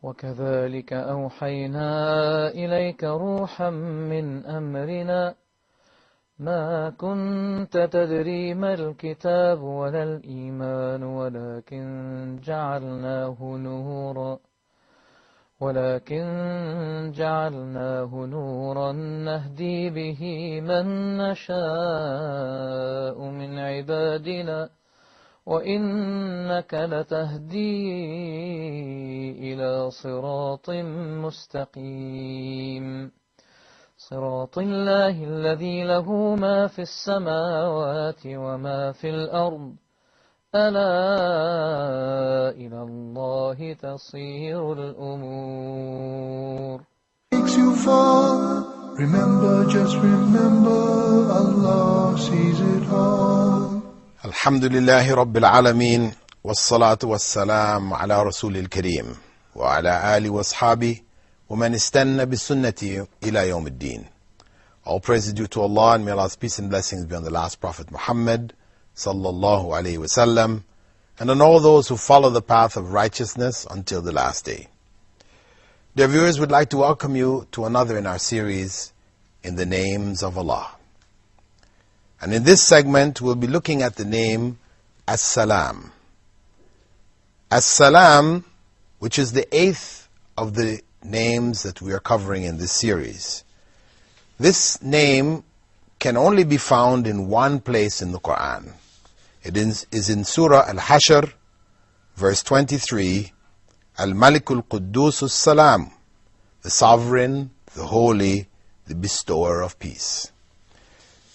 وكذلك أوحينا إليك روحا من أمرنا ما كنت تدري ما الكتاب ولا الإيمان ولكن جعلناه نورا نهدي به من نشاء من عبادنا وإنك لتهدي إلى صراط مستقيم صراط الله الذي له ما في السماوات وما في الأرض ألا إلى الله تصير الأمور. Makes you fall. Remember, just remember, Allah sees it all. الحمد لله رب العالمين والصلاة والسلام على رسول الكريم وعلى آله وأصحابه ومن استنى بسنته إلى يوم الدين. All praise is due to Allah, and may Allah's peace and blessings be on the last Prophet Muhammad sallallahu alayhi wasallam, and on all those who follow the path of righteousness until the last day. Dear viewers, we'd like to welcome you to another in our series in the names of Allah. And in this segment, we'll be looking at the name As-Salam. As-Salam, which is the 8th of the names that we are covering in this series. This name can only be found in one place in the Quran. It is in Surah Al-Hashr, verse 23, Al-Malikul Quddus As-Salam, the Sovereign, the Holy, the Bestower of Peace.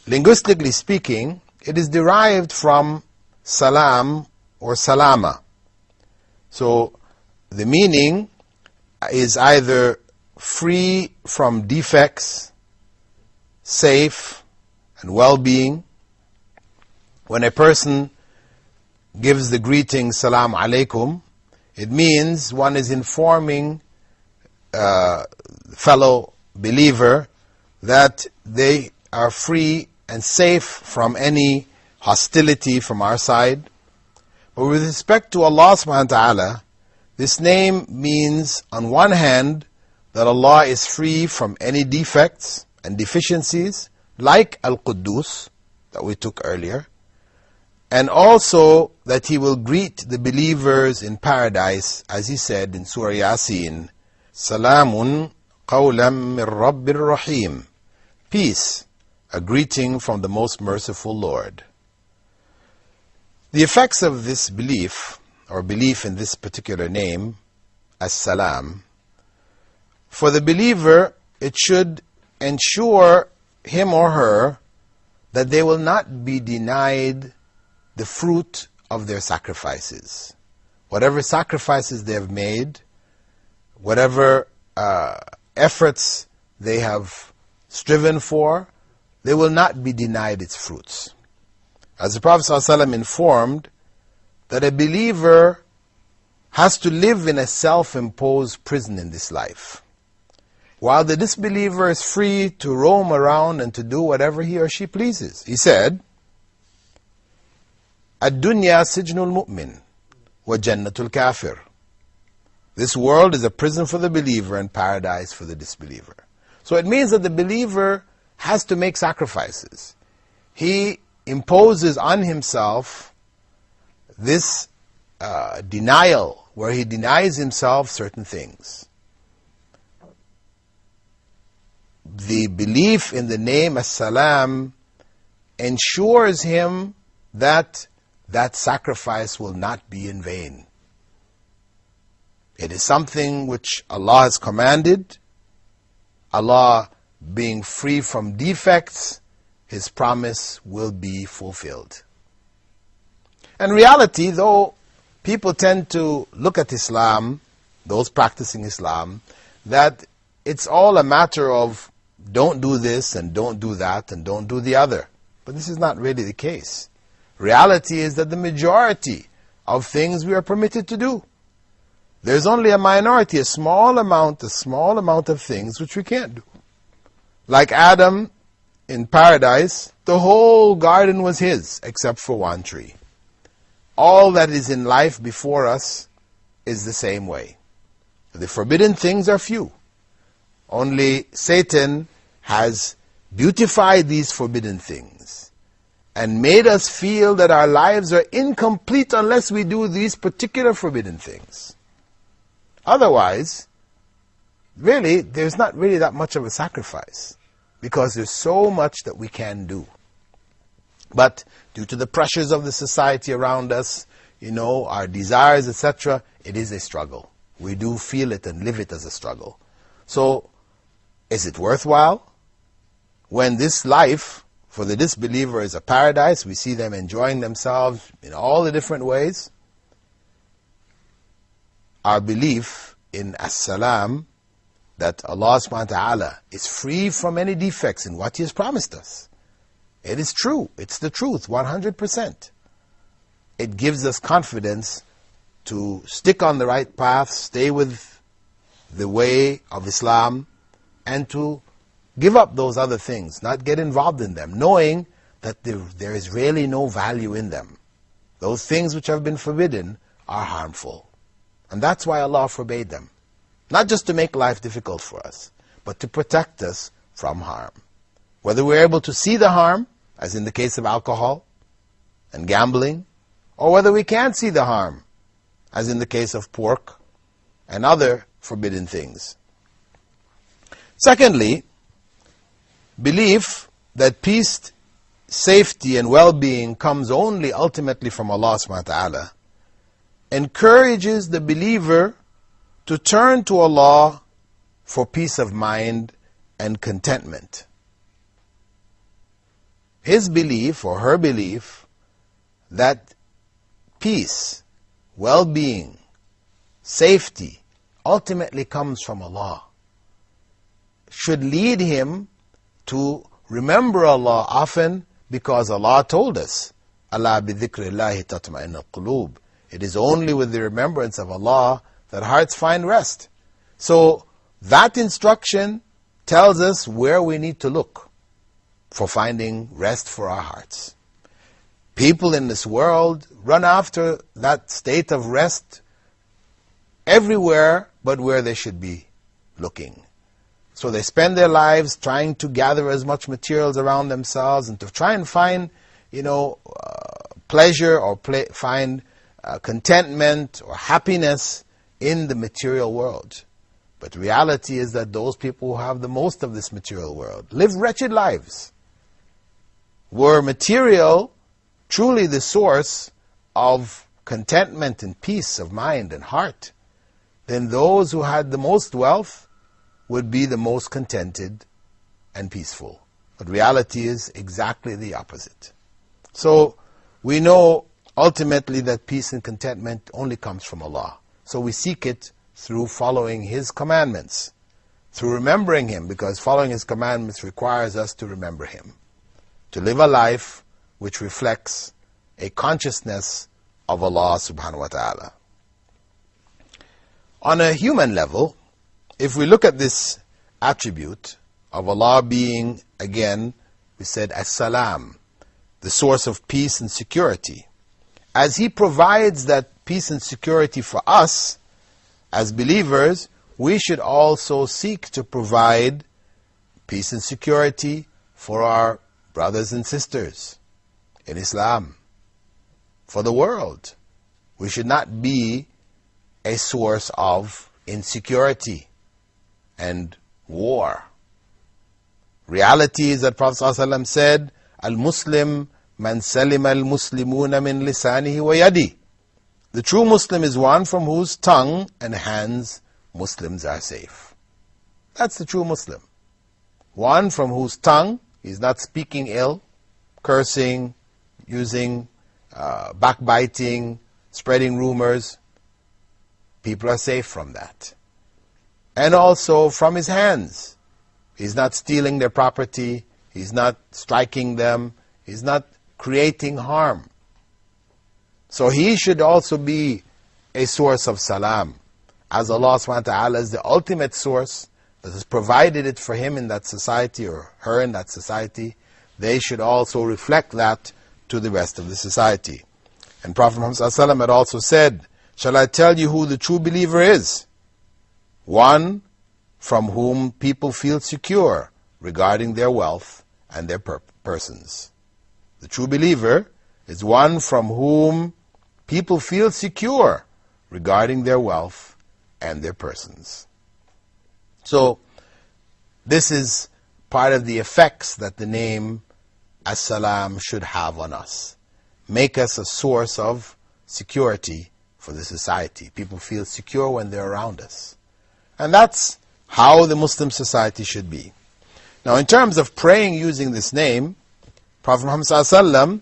Linguistically speaking, it is derived from salam or salama. So the meaning is either free from defects, safe, and well-being. When a person gives the greeting salam alaikum, it means one is informing fellow believer that they are free and safe from any hostility from our side. But with respect to Allah subhanahu wa ta'ala, this name means on one hand that Allah is free from any defects and deficiencies, like Al-Quddus that we took earlier, and also that He will greet the believers in paradise, as He said in Surah Yasin, Salamun qawlam min Rabbir Rahim, peace, a greeting from the most merciful Lord. The effects of this belief, or belief in this particular name, As-Salam, for the believer, it should ensure him or her that they will not be denied the fruit of their sacrifices. Whatever sacrifices they have made, whatever efforts they have striven for, they will not be denied its fruits. As the Prophet ﷺ informed that a believer has to live in a self-imposed prison in this life, while the disbeliever is free to roam around and to do whatever he or she pleases. He said, Ad-dunya sijnul mu'min wa jannatul kafir. This world is a prison for the believer and paradise for the disbeliever. So it means that the believer has to make sacrifices. He imposes on himself this denial, where he denies himself certain things. The belief in the name As-Salam ensures him that that sacrifice will not be in vain. It is something which Allah has commanded. Allah being free from defects, His promise will be fulfilled. In reality, though people tend to look at Islam, those practicing Islam, that it's all a matter of don't do this and don't do that and don't do the other. But this is not really the case. Reality is that the majority of things we are permitted to do. There's only a minority, a small amount of things which we can't do. Like Adam in paradise, the whole garden was his except for one tree. All that is in life before us is the same way. The forbidden things are few. Only Satan has beautified these forbidden things and made us feel that our lives are incomplete unless we do these particular forbidden things. Otherwise, really, there's not really that much of a sacrifice, because there's so much that we can do. But due to the pressures of the society around us, our desires, etc., it is a struggle. We do feel it and live it as a struggle. So, is it worthwhile? When this life for the disbeliever is a paradise, we see them enjoying themselves in all the different ways. Our belief in As-Salam, that Allah subhanahu wa ta'ala is free from any defects in what He has promised us. It is true. It's the truth, 100%. It gives us confidence to stick on the right path, stay with the way of Islam, and to give up those other things, not get involved in them, knowing that there is really no value in them. Those things which have been forbidden are harmful. And that's why Allah forbade them. Not just to make life difficult for us, but to protect us from harm. Whether we're able to see the harm, as in the case of alcohol and gambling, or whether we can't see the harm, as in the case of pork and other forbidden things. Secondly, belief that peace, safety, and well-being comes only ultimately from Allah subhanahu wa ta'ala encourages the believer to turn to Allah for peace of mind and contentment. His belief or her belief that peace, well-being, safety ultimately comes from Allah should lead him to remember Allah often, because Allah told us, "Ala bi dhikrillahi tatma'innu al-qulub." It is only with the remembrance of Allah that hearts find rest. So that instruction tells us where we need to look for finding rest for our hearts. People in this world run after that state of rest everywhere but where they should be looking. So they spend their lives trying to gather as much materials around themselves and to try and find, pleasure or find contentment or happiness in the material world. But reality is that those people who have the most of this material world live wretched lives. Were material truly the source of contentment and peace of mind and heart, then those who had the most wealth would be the most contented and peaceful. But reality is exactly the opposite. So we know ultimately that peace and contentment only comes from Allah. So we seek it through following His commandments, through remembering Him, because following His commandments requires us to remember Him, to live a life which reflects a consciousness of Allah subhanahu wa ta'ala. On a human level, if we look at this attribute of Allah being, again, we said, As-Salam, the source of peace and security, as He provides that peace and security for us, as believers, we should also seek to provide peace and security for our brothers and sisters in Islam, for the world. We should not be a source of insecurity and war. Reality is that Prophet ﷺ said, Al-Muslim man salima al-Muslimuna min lisanihi wa yadi. The true Muslim is one from whose tongue and hands Muslims are safe. That's the true Muslim. One from whose tongue is not speaking ill, cursing, using backbiting, spreading rumors. People are safe from that. And also from his hands. He's not stealing their property, he's not striking them, he's not creating harm. So he should also be a source of salam, as Allah subhanahu wa ta'ala is the ultimate source that has provided it for him in that society or her in that society. They should also reflect that to the rest of the society. And Prophet Muhammad ﷺ had also said, shall I tell you who the true believer is? one from whom people feel secure regarding their wealth and their persons. The true believer is one from whom people feel secure regarding their wealth and their persons. So, this is part of the effects that the name As-Salam should have on us. Make us a source of security for the society. People feel secure when they're around us. And that's how the Muslim society should be. Now, in terms of praying using this name, Prophet Muhammad ﷺ,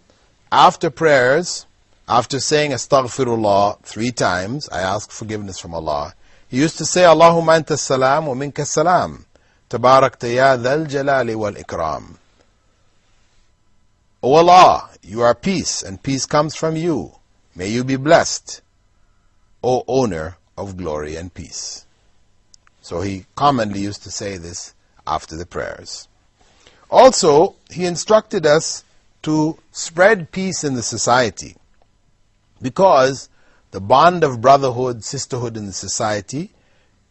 after prayers, after saying Astaghfirullah 3 times, I ask forgiveness from Allah, he used to say, Allahumma anta salam wa minka salam, tabarakta ya dhal jalali wal ikram. O Allah, you are peace, and peace comes from you. May you be blessed, O owner of glory and peace. So he commonly used to say this after the prayers. Also, he instructed us to spread peace in the society, because the bond of brotherhood, sisterhood in the society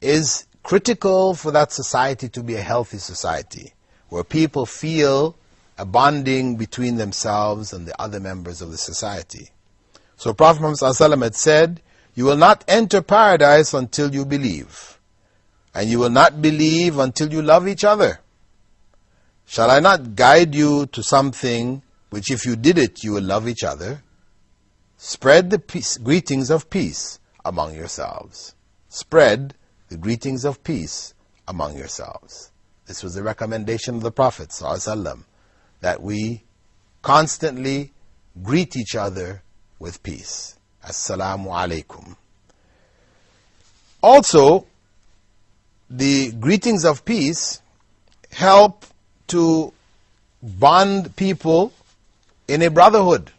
is critical for that society to be a healthy society, where people feel a bonding between themselves and the other members of the society. So Prophet Muhammad ﷺ had said, you will not enter paradise until you believe, and you will not believe until you love each other. Shall I not guide you to something which if you did it, you will love each other? Spread the greetings of peace among yourselves. Spread the greetings of peace among yourselves. This was the recommendation of the Prophet ﷺ, that we constantly greet each other with peace. Assalamu alaikum. Also, the greetings of peace help to bond people in a brotherhood.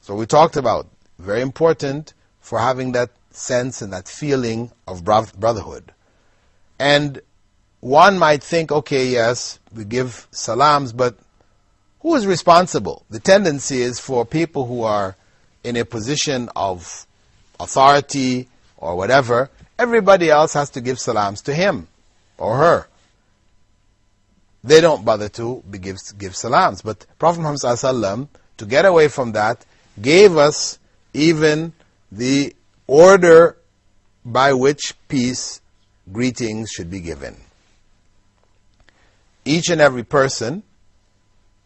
So we talked about, very important for having that sense and that feeling of brotherhood. And one might think, okay, yes, we give salams, but who is responsible? The tendency is for people who are in a position of authority or whatever, everybody else has to give salams to him or her. They don't bother to give salams. But Prophet Muhammad ﷺ, to get away from that, gave us even the order by which peace greetings should be given. Each and every person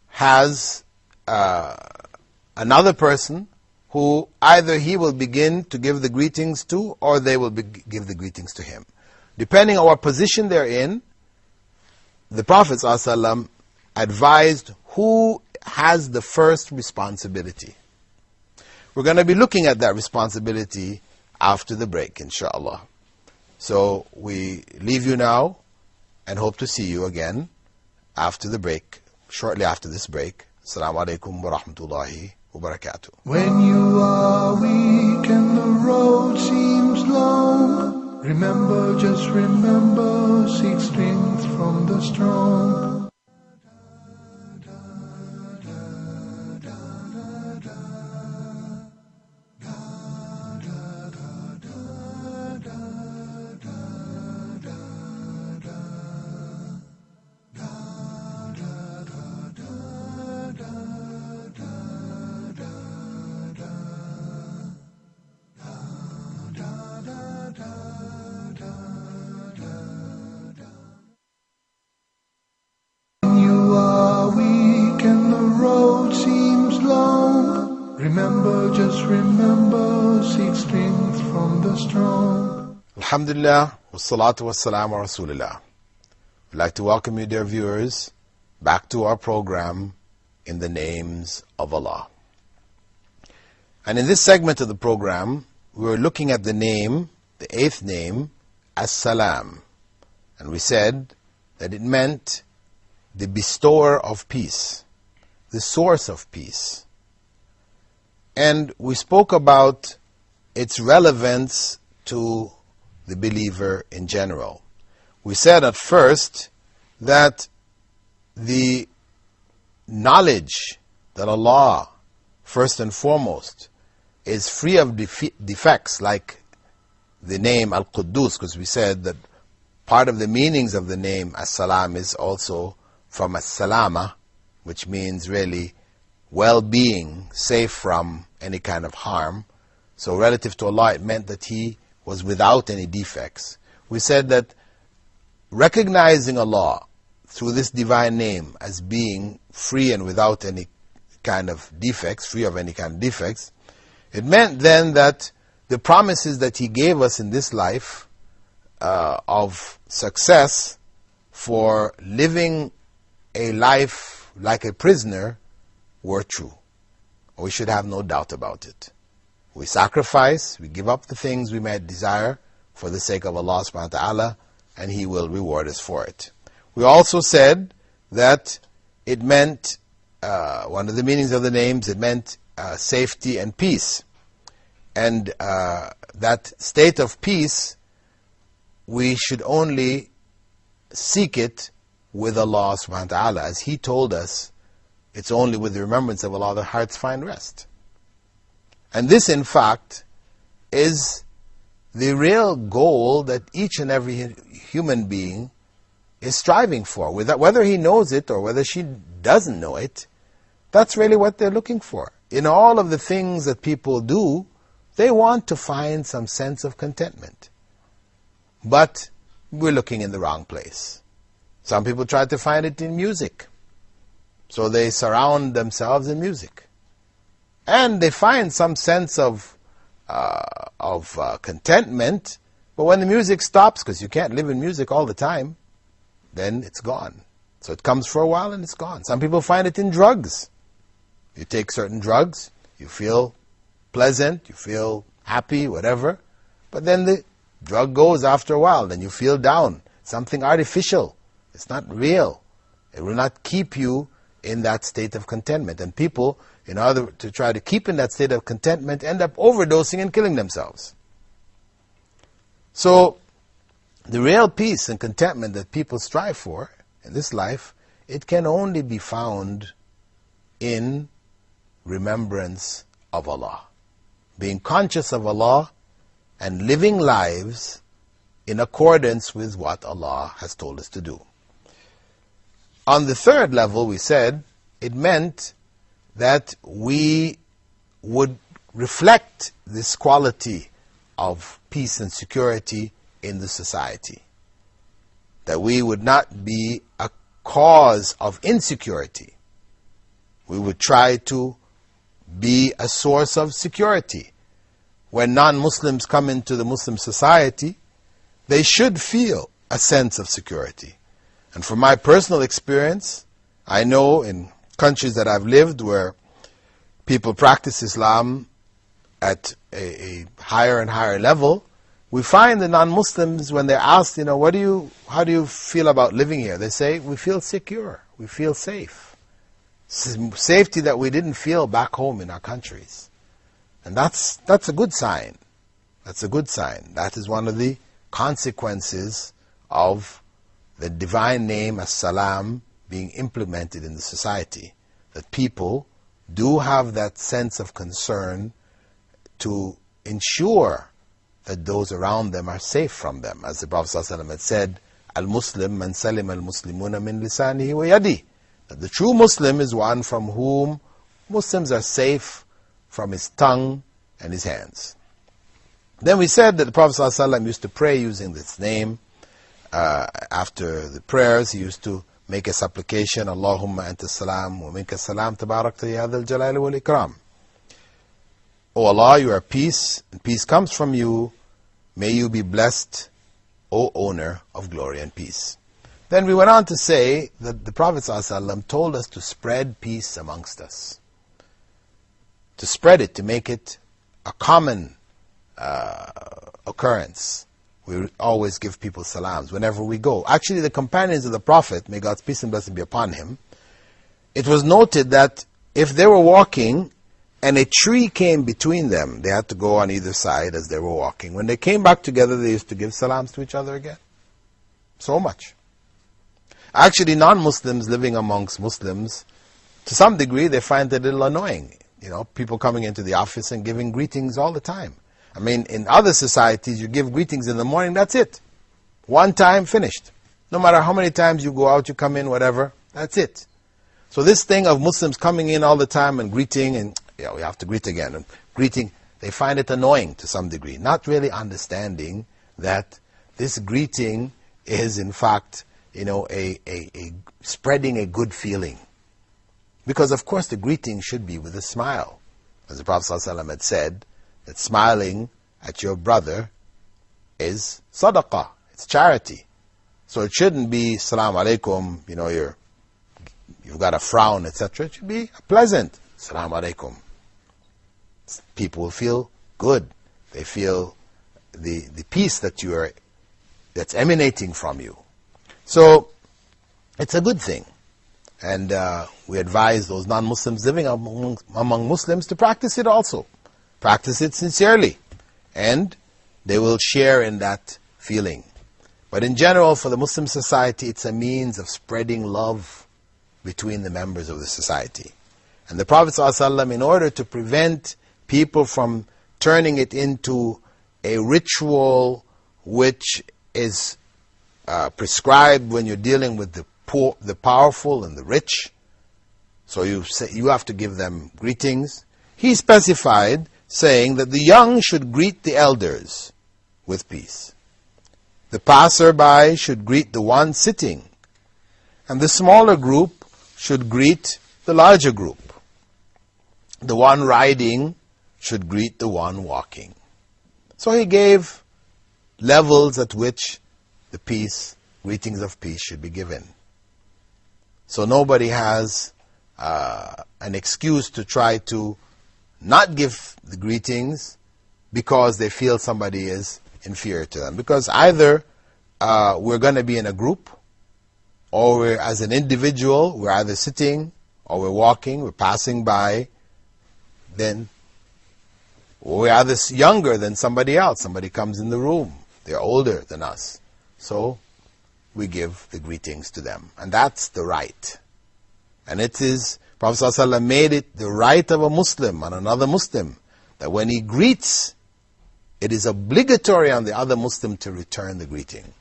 has another person who either he will begin to give the greetings to, or they will give the greetings to him. Depending on what position they're in, the Prophet ﷺ advised who has the first responsibility. We're going to be looking at that responsibility after the break, inshaAllah. So we leave you now and hope to see you again after the break, shortly after this break. Assalamu alaikum wa rahmatullahi wa barakatuh. When you are weak and the road seems long, remember, just remember, seek strength from the strong. Remember, just remember, seek strength from the strong. Alhamdulillah, wassalatu wassalamu ala Rasulillah. We'd like to welcome you, dear viewers, back to our program, In the Names of Allah. And in this segment of the program, we were looking at the name, the 8th name, As-Salam. And we said that it meant the bestower of peace, the source of peace. And we spoke about its relevance to the believer in general. We said at first that the knowledge that Allah, first and foremost, is free of defects like the name Al-Quddus, because we said that part of the meanings of the name As-Salam is also from As-Salama, which means really well-being, safe from any kind of harm. So relative to Allah, it meant that He was without any defects. We said that recognizing Allah through this divine name as being free and without any kind of defects, free of any kind of defects, it meant then that the promises that He gave us in this life of success for living a life like a prisoner were true. We should have no doubt about it. We sacrifice, we give up the things we might desire for the sake of Allah subhanahu wa ta'ala, and He will reward us for it. We also said that it meant, one of the meanings of the names, it meant safety and peace. And that state of peace, we should only seek it with Allah subhanahu wa ta'ala. As He told us, it's only with the remembrance of Allah that hearts find rest. And this, in fact, is the real goal that each and every human being is striving for. Whether he knows it or whether she doesn't know it, that's really what they're looking for. In all of the things that people do, they want to find some sense of contentment. But we're looking in the wrong place. Some people try to find it in music. So they surround themselves in music. And they find some sense of contentment, but when the music stops, because you can't live in music all the time, then it's gone. So it comes for a while and it's gone. Some people find it in drugs. You take certain drugs, you feel pleasant, you feel happy, whatever, but then the drug goes after a while, then you feel down. Something artificial. It's not real. It will not keep you in that state of contentment. And people, in order to try to keep in that state of contentment, end up overdosing and killing themselves. So, the real peace and contentment that people strive for in this life, it can only be found in remembrance of Allah. Being conscious of Allah and living lives in accordance with what Allah has told us to do. On the third level, we said, it meant that we would reflect this quality of peace and security in the society. That we would not be a cause of insecurity. We would try to be a source of security. When non-Muslims come into the Muslim society, they should feel a sense of security. And from my personal experience, I know in countries that I've lived where people practice Islam at a higher and higher level, we find the non-Muslims, when they're asked, how do you feel about living here? They say, we feel secure, we feel safe. Safety that we didn't feel back home in our countries. And that's a good sign. That's a good sign. That is one of the consequences of the divine name As-Salam being implemented in the society. That people do have that sense of concern to ensure that those around them are safe from them. As the Prophet ﷺ had said, Al-Muslim man salim al-Muslimuna min lisanihi wa yadi. That the true Muslim is one from whom Muslims are safe from his tongue and his hands. Then we said that the Prophet ﷺ used to pray using this name. After the prayers, he used to make a supplication, Allahumma anta salam wa minka salam tabarakta ya dhal jalali wal ikram. O Allah, you are peace, and peace comes from you. May you be blessed, O owner of glory and peace. Then we went on to say that the Prophet ﷺ told us to spread peace amongst us. To spread it, to make it a common occurrence. We always give people salams whenever we go. Actually, the companions of the Prophet, may God's peace and blessing be upon him, it was noted that if they were walking and a tree came between them, they had to go on either side as they were walking. When they came back together, they used to give salams to each other again. So much. Actually, non-Muslims living amongst Muslims, to some degree, they find it a little annoying. People coming into the office and giving greetings all the time. I mean, in other societies, you give greetings in the morning, that's it. One time, finished. No matter how many times you go out, you come in, whatever, that's it. So this thing of Muslims coming in all the time and greeting, and yeah, we have to greet again, and greeting, they find it annoying to some degree, not really understanding that this greeting is in fact, a spreading a good feeling. Because of course the greeting should be with a smile. As the Prophet ﷺ had said, that smiling at your brother is sadaqah, it's charity. So it shouldn't be Assalamu alaikum, you've got a frown, etc. It should be pleasant. Assalamu alaikum. People will feel good. They feel the peace that's emanating from you. So it's a good thing. And we advise those non-Muslims living among Muslims to practice it also. Practice it sincerely. And they will share in that feeling. But in general, for the Muslim society, it's a means of spreading love between the members of the society. And the Prophet ﷺ, in order to prevent people from turning it into a ritual which is prescribed when you're dealing with the poor, the powerful and the rich, so you have to give them greetings, he specified saying that the young should greet the elders with peace. The passerby should greet the one sitting, and the smaller group should greet the larger group. The one riding should greet the one walking. So he gave levels at which the greetings of peace should be given. So nobody has an excuse to try to not give the greetings because they feel somebody is inferior to them. Because either we're going to be in a group, or we're, as an individual, we're either sitting or we're walking, we're passing by, then we're either younger than somebody else. Somebody comes in the room, they're older than us. So we give the greetings to them. And that's the right. And it is, Prophet ﷺ made it the right of a Muslim on another Muslim, that when he greets, it is obligatory on the other Muslim to return the greeting.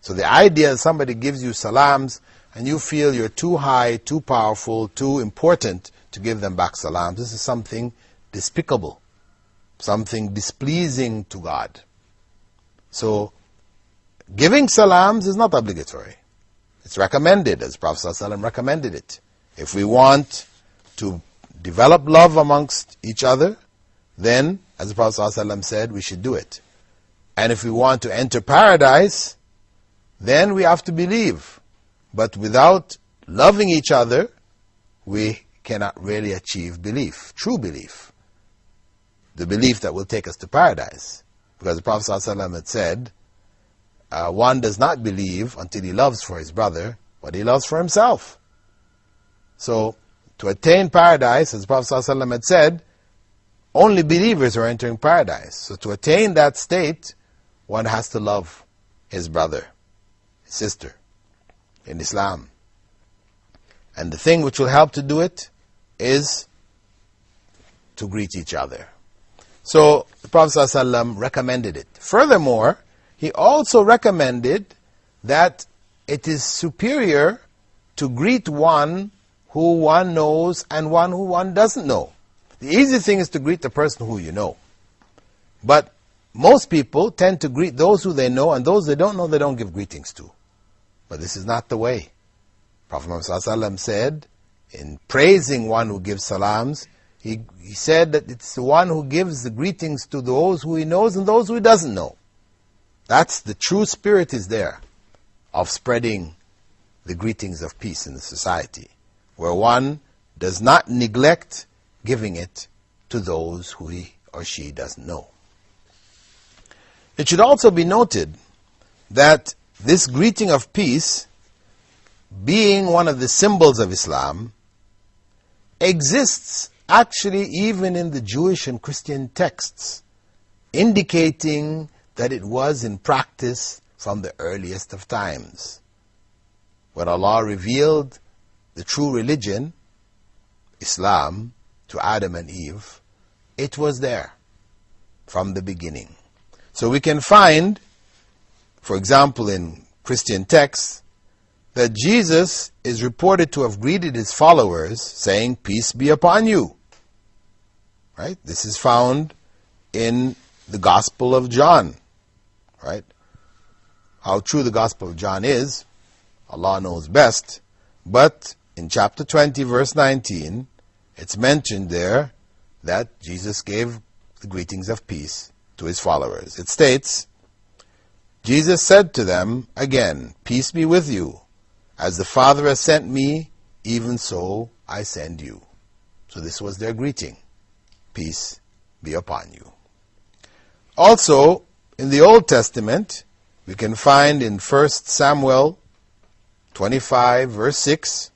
So the idea that somebody gives you salams and you feel you're too high, too powerful, too important to give them back salams, this is something despicable, something displeasing to God. So giving salams is not obligatory. It's recommended, as Prophet ﷺ recommended it. If we want to develop love amongst each other, then, as the Prophet ﷺ said, we should do it. And if we want to enter paradise, then we have to believe. But without loving each other, we cannot really achieve belief, true belief. The belief that will take us to paradise. Because the Prophet ﷺ had said, one does not believe until he loves for his brother what he loves for himself. So, to attain paradise, as the Prophet ﷺ had said, only believers are entering paradise. So to attain that state, one has to love his brother, his sister in Islam. And the thing which will help to do it is to greet each other. So the Prophet ﷺ recommended it. Furthermore, he also recommended that it is superior to greet one who one knows and one who one doesn't know. The easy thing is to greet the person who you know. But most people tend to greet those who they know, and those they don't know, they don't give greetings to. But this is not the way. Prophet Muhammad ﷺ said, in praising one who gives salams, he said that it's the one who gives the greetings to those who he knows and those who he doesn't know. That's the true spirit is there of spreading the greetings of peace in the society, where one does not neglect giving it to those who he or she doesn't know. It should also be noted that this greeting of peace, being one of the symbols of Islam, exists actually even in the Jewish and Christian texts, indicating that it was in practice from the earliest of times. When Allah revealed the true religion, Islam, to Adam and Eve, it was there from the beginning. So we can find, for example, in Christian texts, that Jesus is reported to have greeted his followers saying, "Peace be upon you." Right? This is found in the Gospel of John. Right? How true the Gospel of John is, Allah knows best. But in chapter 20, verse 19, it's mentioned there that Jesus gave the greetings of peace to his followers. It states, Jesus said to them again, "Peace be with you. As the Father has sent me, even so I send you." So this was their greeting. Peace be upon you. Also, in the Old Testament, we can find in 1 Samuel 25, verse 6,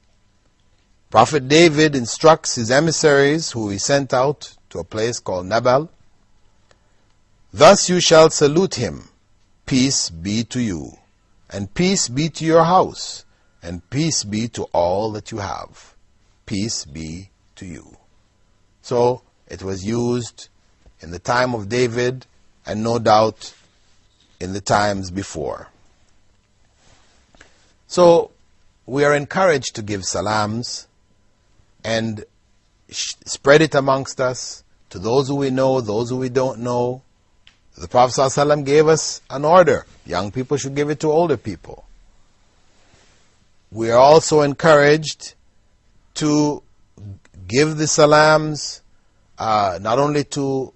Prophet David instructs his emissaries, who he sent out to a place called Nabal, "Thus you shall salute him, peace be to you, and peace be to your house, and peace be to all that you have. Peace be to you." So it was used in the time of David, and no doubt in the times before. So we are encouraged to give salams and spread it amongst us, to those who we know, those who we don't know. The Prophet ﷺ gave us an order. Young people should give it to older people. We are also encouraged to give the salams not only to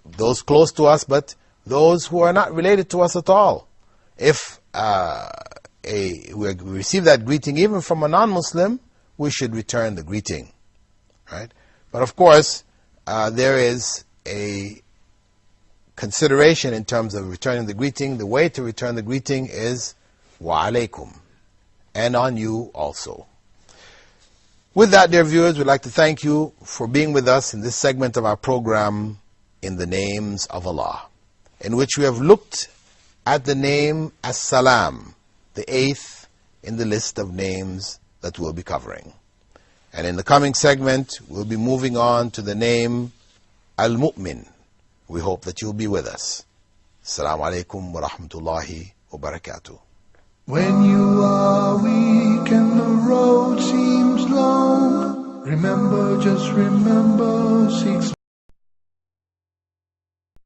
those close to us, but those who are not related to us at all. If we receive that greeting even from a non-Muslim, we should return the greeting. Right? But of course, there is a consideration in terms of returning the greeting. The way to return the greeting is wa alaykum, and on you also. With that, dear viewers, we'd like to thank you for being with us in this segment of our program, In the Names of Allah, in which we have looked at the name As-Salam, the 8th in the list of names that we'll be covering. And in the coming segment, we'll be moving on to the name Al-Mu'min. We hope that you'll be with us. Assalamu alaikum wa rahmatullahi wa barakatuh. When you are weak and the road seems long, remember, just remember, seek